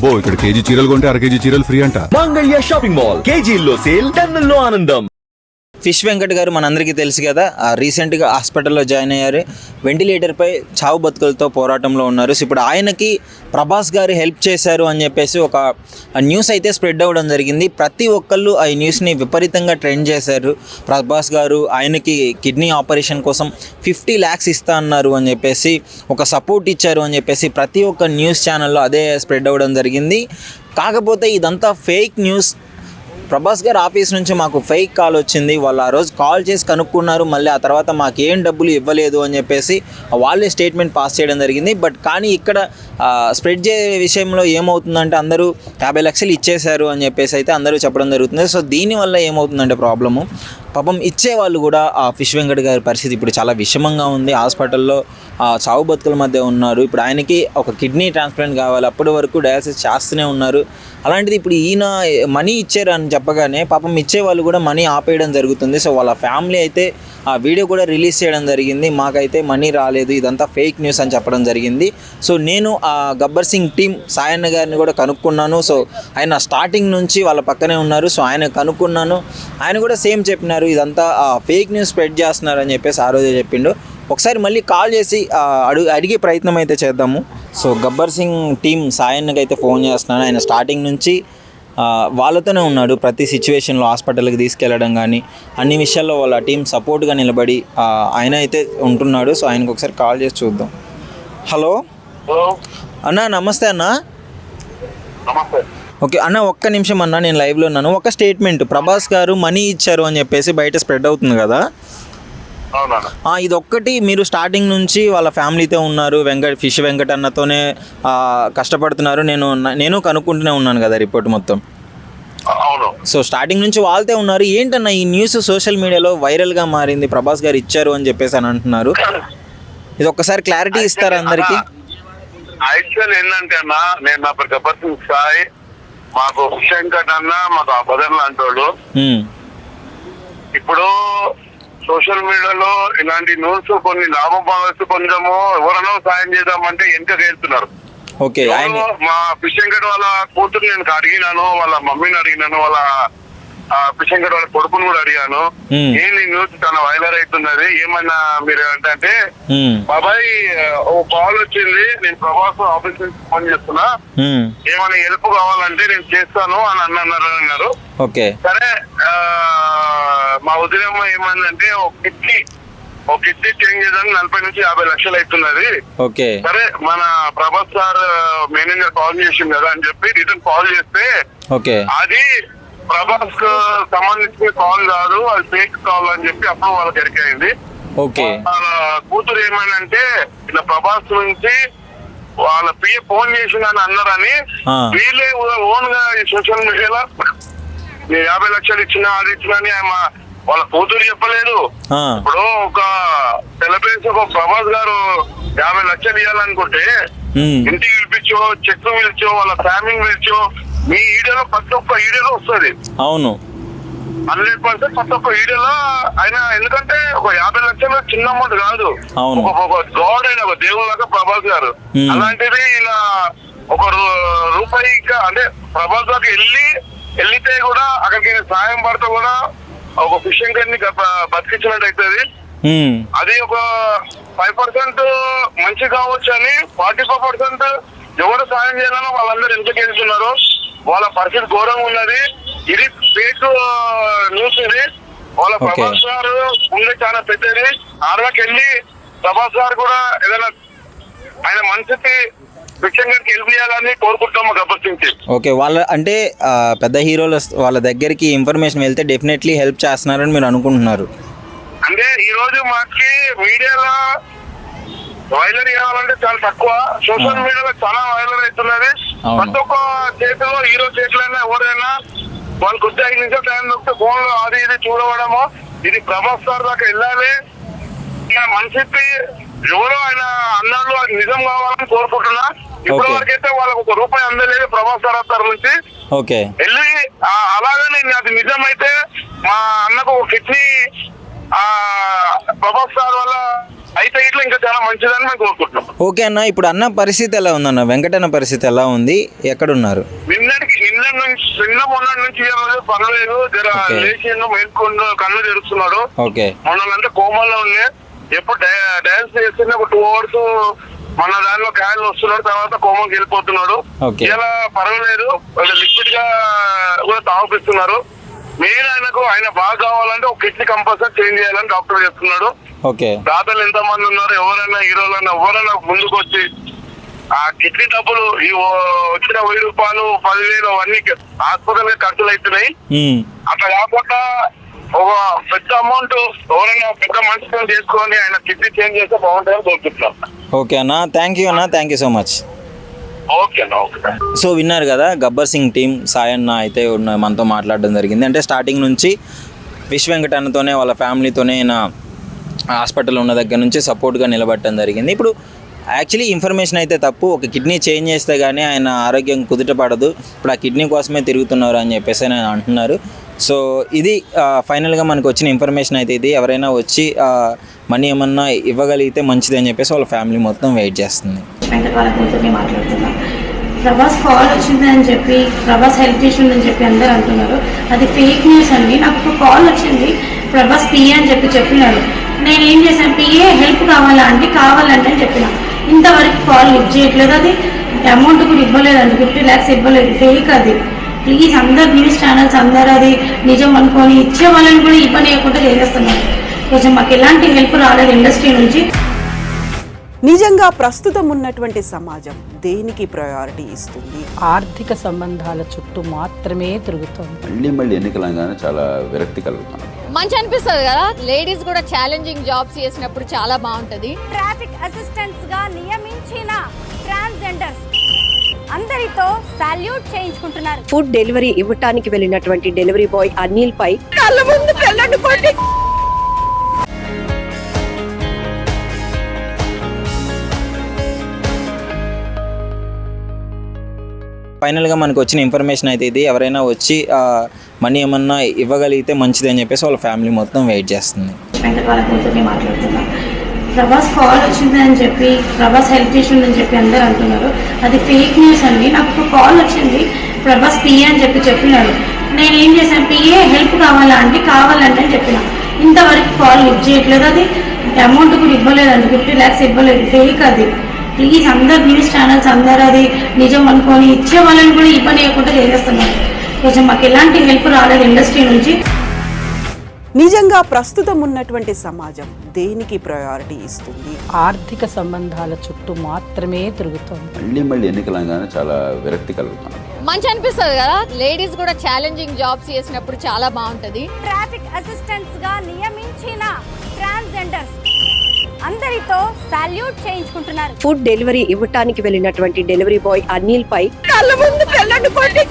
అబ్బో ఇక్కడ కేజీ చీరలు కొంటే అర కేజీ చీరలు ఫ్రీ అంట. మంగళ్య షాపింగ్ మాల్, కేజీల్లో సేల్, టన్నుల్లో ఆనందం. ఫిష్ వెంకట్ గారు మనందరికీ తెలుసు కదా, రీసెంట్గా హాస్పిటల్లో జాయిన్ అయ్యారు. వెంటిలేటర్పై చావు బతుకులతో పోరాటంలో ఉన్నారు. సో ఇప్పుడు ఆయనకి ప్రభాస్ గారు హెల్ప్ చేశారు అని చెప్పేసి ఒక న్యూస్ అయితే స్ప్రెడ్ అవ్వడం జరిగింది. ప్రతి ఒక్కళ్ళు ఆ న్యూస్ని విపరీతంగా ట్రెండ్ చేశారు. ప్రభాస్ గారు ఆయనకి కిడ్నీ ఆపరేషన్ కోసం 50 lakhs ఇస్తా అన్నారు అని చెప్పేసి, ఒక సపోర్ట్ ఇచ్చారు అని చెప్పేసి ప్రతి ఒక్క న్యూస్ ఛానల్లో అదే స్ప్రెడ్ అవ్వడం జరిగింది. కాకపోతే ఇదంతా ఫేక్ న్యూస్. ప్రభాస్ గారు ఆఫీస్ నుంచి మాకు ఫేక్ కాల్ వచ్చింది, వాళ్ళు ఆ రోజు కాల్ చేసి కనుక్కున్నారు, మళ్ళీ ఆ తర్వాత మాకేం డబ్బులు ఇవ్వలేదు అని చెప్పేసి వాళ్ళే స్టేట్మెంట్ పాస్ చేయడం జరిగింది. బట్ కానీ ఇక్కడ స్ప్రెడ్ చేసే విషయంలో ఏమవుతుందంటే అందరూ 50 లక్షలు ఇచ్చేశారు అని చెప్పేసి అయితే అందరూ చెప్పడం జరుగుతుంది. సో దీనివల్ల ఏమవుతుందంటే ప్రాబ్లము, పాపం ఇచ్చేవాళ్ళు కూడా ఆ ఫిష్ వెంకట్ గారి పరిస్థితి ఇప్పుడు చాలా విషమంగా ఉంది. హాస్పిటల్లో చావు బతుకుల మధ్య ఉన్నారు. ఇప్పుడు ఆయనకి ఒక కిడ్నీ ట్రాన్స్ప్లాంట్ కావాలి, అప్పటి వరకు డయాలసిస్ చేస్తూనే ఉన్నారు. అలాంటిది ఇప్పుడు ఈయన మనీ ఇచ్చారు అని చెప్పగానే పాపం ఇచ్చేవాళ్ళు కూడా మనీ ఆపేయడం జరుగుతుంది. సో వాళ్ళ ఫ్యామిలీ అయితే ఆ వీడియో కూడా రిలీజ్ చేయడం జరిగింది, మాకైతే మనీ రాలేదు, ఇదంతా ఫేక్ న్యూస్ అని చెప్పడం జరిగింది. సో నేను ఆ గబ్బర్ సింగ్ టీం సాయన్న గారిని కూడా కనుక్కున్నాను. సో ఆయన స్టార్టింగ్ నుంచి వాళ్ళ పక్కనే ఉన్నారు. సో ఆయన కనుక్కున్నాను, ఆయన కూడా సేమ్ చెప్పినారు, ఇదంతా ఫేక్ న్యూస్ స్ప్రెడ్ చేస్తున్నారు అని చెప్పేసి ఆ రోజే చెప్పిండు. ఒకసారి మళ్ళీ కాల్ చేసి అడిగే ప్రయత్నం అయితే చేద్దాము. సో గబ్బర్ సింగ్ టీం సాయన్నకి అయితే ఫోన్ చేస్తున్నాను. ఆయన స్టార్టింగ్ నుంచి వాళ్ళతోనే ఉన్నాడు, ప్రతి సిచ్యువేషన్లో హాస్పిటల్కి తీసుకెళ్ళడం కానీ అన్ని విషయాల్లో వాళ్ళ టీం సపోర్ట్గా నిలబడి ఆయన అయితే ఉంటున్నాడు. సో ఆయనకు ఒకసారి కాల్ చేసి చూద్దాం. హలో అన్న, నమస్తే అన్న. ఓకే అన్న, ఒక్క నిమిషం అన్న, నేను లైవ్లో ఉన్నాను. ఒక స్టేట్మెంట్, ప్రభాస్ గారు మనీ ఇచ్చారు అని చెప్పేసి బయట స్ప్రెడ్ అవుతుంది కదా, ఇది ఒక్కటి మీరు స్టార్టింగ్ నుంచి వాళ్ళ ఫ్యామిలీతో ఉన్నారు, ఫిష్ వెంకట్ అన్నతోనే కష్టపడుతున్నారు, నేను కనుక్కుంటూనే ఉన్నాను కదా రిపోర్ట్ మొత్తం. సో స్టార్టింగ్ నుంచి వాళ్ళతో ఉన్నారు. ఏంటన్నా ఈ న్యూస్ సోషల్ మీడియాలో వైరల్గా మారింది, ప్రభాస్ గారు ఇచ్చారు అని చెప్పేసి అని అంటున్నారు. ఇది ఒక్కసారి క్లారిటీ ఇస్తారా అందరికి? యాక్చువల్ ఏంటంటే అన్న, నేను నా గబ్బర్ సింగ్ సాయి, మాకు ఫిష్ వెంకట్ అన్న మాకు ఆ బదర్ లాంటి వాళ్ళు. ఇప్పుడు సోషల్ మీడియాలో ఇలాంటి న్యూస్ కొన్ని లాభం భావిస్తూ కొంచెము ఎవరైనా సాయం చేద్దామంటే వెనక చేస్తున్నారు. మా ఫిష్ వెంకట్ వాళ్ళ కూతురు నేను అడిగినాను, వాళ్ళ మమ్మీని అడిగినాను, వాళ్ళ ఫిష్ వెంకట్ వాళ్ళ కొడుకుని కూడా అడిగాను. ఏంది న్యూస్ చాలా వైరల్ అవుతున్నది, ఏమన్నా మీరు అంటే బాబాయ్ ఓ కాల్ వచ్చింది, నేను ప్రభాస్ ఆఫీస్ నుంచి ఫోన్ చేస్తున్నా, ఏమైనా హెల్ప్ కావాలంటే నేను చేస్తాను అని అన్నారు. సరే, మా ఉదయం ఏమైందంటే ఒక కిడ్నీ చేంజ్ చేయడానికి 40 నుంచి 50 లక్షలు అవుతున్నది. సరే, మన ప్రభాస్ సార్ మేనేజర్ కాల్ చేసింది కదా అని చెప్పి రిటర్న్ కాల్ చేస్తే అది ప్రభాస్ కు సంబంధించిన కాల్ కాదు, అది ఫేక్ కాల్ అని చెప్పి అప్పుడు వాళ్ళకి ఎరికైంది. వాళ్ళ కూతురు ఏమైందంటే ఇలా ప్రభాస్ నుంచి వాళ్ళ పిఏ ఫోన్ చేసిందని అన్నారని వీళ్ళే ఓన్ గా సోషల్ మీడియాలో 50 లక్షలు ఇచ్చినా అది ఇచ్చినా అని వాళ్ళ కూతురు చెప్పలేదు. ఇప్పుడు ఒక సెలబ్రేషన్ ఒక ప్రభాస్ గారు 50 లక్షలు ఇవ్వాలనుకుంటే ఇంటికి పిలిపించో, చెక్ పిలిచో, వాళ్ళ ఫ్యామిలీ పిలిచో, మీ ఈడియోలో ప్రతి ఒక్క ఈడియోలో వస్తుంది. అవును, 100% ప్రతి ఒక్క ఈడియోలో ఆయన. ఎందుకంటే ఒక 50 లక్షలు చిన్న అమౌంట్ కాదు, ఒక గాడ్ అయిన ఒక దేవుళ్ళగా ప్రభాస్ గారు. అలాంటిది ఇలా ఒక రూపాయి అంటే ప్రభాస్ గారికి వెళ్ళితే కూడా అక్కడికి సాయం పడితే కూడా ఒక ఫిష్ వెంకట్ ని బతికించినట్టు అవుతుంది. అది ఒక 5% మంచి కావచ్చు అని 45% ఎవరు సాయం చేయాలనో వాళ్ళందరూ ఎందుకు వెళ్తున్నారు, వాళ్ళ పరిస్థితి ఘోరంగా ఉన్నది. ఇది ఫేక్ న్యూస్. ఇది వాళ్ళ ప్రభాస్ గారు ఉండే చాలా పెద్దది. ఆడకి వెళ్ళి ప్రభాస్ గారు కూడా ఏదైనా ఆయన మనసుకి హెల్ప్ చేయాలని కోరుకుంటాము గబ్బర్ సింగ్. ఓకే, వాళ్ళ అంటే పెద్ద హీరోలు వాళ్ళ దగ్గరికి ఇన్ఫర్మేషన్ వెళ్తే డెఫినెట్లీ హెల్ప్ చేస్తున్నారని మీరు అనుకుంటున్నారు? అంటే ఈ రోజు మాకి మీడియాలో వైరల్ కావాలంటే చాలా తక్కువ, సోషల్ మీడియాలో చాలా వైరల్ అవుతున్నది. ప్రతి ఒక్క చేతిలో హీరో చేతులైనా ఎవరైనా వాళ్ళకి 5 నిమిషాలు టైం దొరికితే ఫోన్ లో అది ఇది చూడవడము. ఇది ప్రభాస్ సార్ దాకా వెళ్ళాలి. మనిషికి ఎవరో ఆయన అన్నాళ్ళు అది నిజం కావాలని కోరుకుంటున్నా. ఇప్పటి వరకైతే వాళ్ళకి ₹1 అందలేదు ప్రభాస్ సార్ తరఫు నుంచి. వెళ్ళి అలాగే నేను అది నిజమైతే మా అన్నకు ఒక కిడ్నీ ప్రభాస్ సార్ వల్ల అయితే ఇట్లా ఇంకా చాలా మంచిదని మేము కోరుకుంటున్నాం. ఓకే అన్న, ఇప్పుడు అన్న పరిస్థితి ఎలా ఉందన్న? వెంకటన్న పరిస్థితి ఎలా ఉంది? ఎక్కడున్నారు? నిన్న మొన్న నుంచి పర్వాలేదు, జర Okay. లేచి మేల్కొండు, కళ్ళు తెరుస్తున్నాడు. ఓకే మొన్నంటే కోమాలో ఉండే, ఎప్పుడు డాన్స్ చేస్తున్నా ఒక 2 hours మన దానిలో కాయలు వస్తున్నాడు, తర్వాత కోమకి వెళ్ళిపోతున్నాడు. Okay. ఇలా పర్వాలేదు, లిక్విడ్ గా కూడా తాగిపిస్తున్నారు. మెయిన్ ఆయన బాగా కావాలంటే ఒక కిడ్నీ కంపల్సరీ చేంజ్ చేయాలని డాక్టర్ చెప్తున్నాడు. ఓకే దాతలు ఎంత మంది ఉన్నారు, ఎవరైనా హీరోలైనా ఎవరైనా ముందుకు వచ్చి ఆ కిడ్నీ డబ్బులు ఈ వచ్చిన 1000 రూపాయలు 10,000 అవన్నీ హాస్పిటల్ గా ఖర్చులు అవుతున్నాయి. అట్లా కాకుండా ఒక పెద్ద అమౌంట్ ఎవరైనా పెద్ద మనిషిని చేసుకొని ఆయన కిడ్నీ చేంజ్ చేస్తే బాగుంటుందని కోరుకుంటున్నాం. ఓకే అన్న, థ్యాంక్ యూ అన్న, thank you so much. Okay అన్న, ఓకే. సో విన్నారు కదా, గబ్బర్ సింగ్ టీం సాయన్న అయితే మనతో మాట్లాడడం జరిగింది. అంటే స్టార్టింగ్ నుంచి విశ్వ వెంకటన్నతోనే వాళ్ళ ఫ్యామిలీతోనే నా హాస్పిటల్ ఉన్న దగ్గర నుంచి సపోర్ట్గా నిలబడటం జరిగింది. ఇప్పుడు యాక్చువల్లీ ఇన్ఫర్మేషన్ అయితే తప్పు. ఒక కిడ్నీ చేంజ్ చేస్తే కానీ ఆయన ఆరోగ్యం కుదుట పడదు. ఇప్పుడు ఆ కిడ్నీ కోసమే తిరుగుతున్నారు అని చెప్పేసి ఆయన అంటున్నారు. సో ఇది ఫైనల్గా మనకు వచ్చిన ఇన్ఫర్మేషన్ అయితే ఇది. ఎవరైనా వచ్చి మనీ ఏమన్నా ఇవ్వగలిగితే మంచిది అని చెప్పేసి వాళ్ళ ఫ్యామిలీ మొత్తం వెయిట్ చేస్తుంది. ప్రభాస్ కాల్ వచ్చిందని చెప్పి, ప్రభాస్ హెల్ప్ చేసిందని చెప్పి అందరూ అంటున్నారు. అది ఫేక్ న్యూస్ అండి. నాకు ఒక కాల్ వచ్చింది, ప్రభాస్ పిఏ అని చెప్పినాడు. నేను ఏం చేశాను, పిఏ హెల్ప్ కావాలా అంటే కావాలంటే అని చెప్పిన. ఇంతవరకు కాల్ లిఫ్ట్ చేయట్లేదు. అది అమౌంట్ కూడా ఇవ్వలేదండి, 50 lakhs ఇవ్వలేదు, ఫేక్ అది. ప్లీజ్ అందరు న్యూస్ ఛానల్స్ అందరూ అది నిజం అనుకొని ఇచ్చే వాళ్ళని కూడా ఇవ్వలేకుండా చేసేస్తున్నారు. కొంచెం మాకు ఎలాంటి హెల్ప్ రాలేదు ఇండస్ట్రీ నుంచి. నిజంగా ప్రస్తుతం ఉన్నటువంటి సమాజం దేనికి ప్రయారిటీ ఇస్తుంది? ఆర్థిక సంబంధాల చుట్టూ మాత్రమే తిరుగుతుంది. మళ్ళీ ఎన్నికలంగానే చాలా విరక్తి కలుగుతాను. మంచి అనిపిస్తుంది కదా, లేడీస్ కూడా ఛాలెంజింగ్ జాబ్స్ చేసినప్పుడు చాలా బాగుంటది. ట్రాఫిక్ అసిస్టెంట్స్ గా నియమించిన ట్రాన్స్జెండర్స్ అందరితో సాల్యూట్ చేయించుకుంటున్నారు. ఫుడ్ డెలివరీ ఇవ్వటానికి వెళ్ళినటువంటి డెలివరీ బాయ్ అనిల్ పై కళ్ళ ముందు పెళ్ళండుకోండి. ఫైనల్గా మనకు వచ్చిన ఇన్ఫర్మేషన్ అయితే ఇది. ఎవరైనా వచ్చి మనీ ఏమన్నా ఇవ్వగలిగితే మంచిది అని చెప్పేసి వాళ్ళ ఫ్యామిలీ మొత్తం వెయిట్ చేస్తుంది. ప్రభాస్ కాల్ వచ్చిందని చెప్పి, ప్రభాస్ హెల్ప్ చేసిందని చెప్పి అందరూ అంటున్నారు. అది ఫేక్ న్యూస్ అండి. నాకు ఒక కాల్ వచ్చింది, ప్రభాస్ పిఏ అని చెప్పినాడు. నేను ఏం చేశాను, పిఏ హెల్ప్ కావాలా అంటే కావాలంటే అని చెప్పిన. ఇంతవరకు కాల్ లిఫ్ట్ చేయట్లేదు. అది అమౌంట్ కూడా ఇవ్వలేదండి, 50 lakhs ఇవ్వలేదు, ఫేక్ అది. ప్లీజ్ అందరు న్యూస్ ఛానల్స్ అందరూ అది నిజం అనుకొని ఇచ్చే వాళ్ళని కూడా ఇవ్వలేకుండా చేసేస్తున్నారు. కొంచెం మాకు ఎలాంటి హెల్ప్ రాలేదు ఇండస్ట్రీ నుంచి. నిజంగా ప్రస్తుతం ఉన్నటువంటి సమాజం దేనికి ప్రయారిటీ ఇస్తుంది? ఆర్థిక సంబంధాల చుట్టూ మాత్రమే తిరుగుతుంది. మళ్ళీ ఎన్నికలంగానే చాలా విరక్తి కలుగుతాను. మంచి అనిపిస్తుంది కదా, లేడీస్ కూడా ఛాలెంజింగ్ జాబ్స్ చేసినప్పుడు చాలా బాగుంటది. ట్రాఫిక్ అసిస్టెంట్స్ గా నియమించిన ట్రాన్స్జెండర్స్ అందరితో సాల్యూట్ చేయించుకుంటున్నారు. ఫుడ్ డెలివరీ ఇవ్వటానికి వెళ్ళినటువంటి డెలివరీ బాయ్ అనిల్ పై కళ్ళ ముందు పెళ్ళండుకోండి.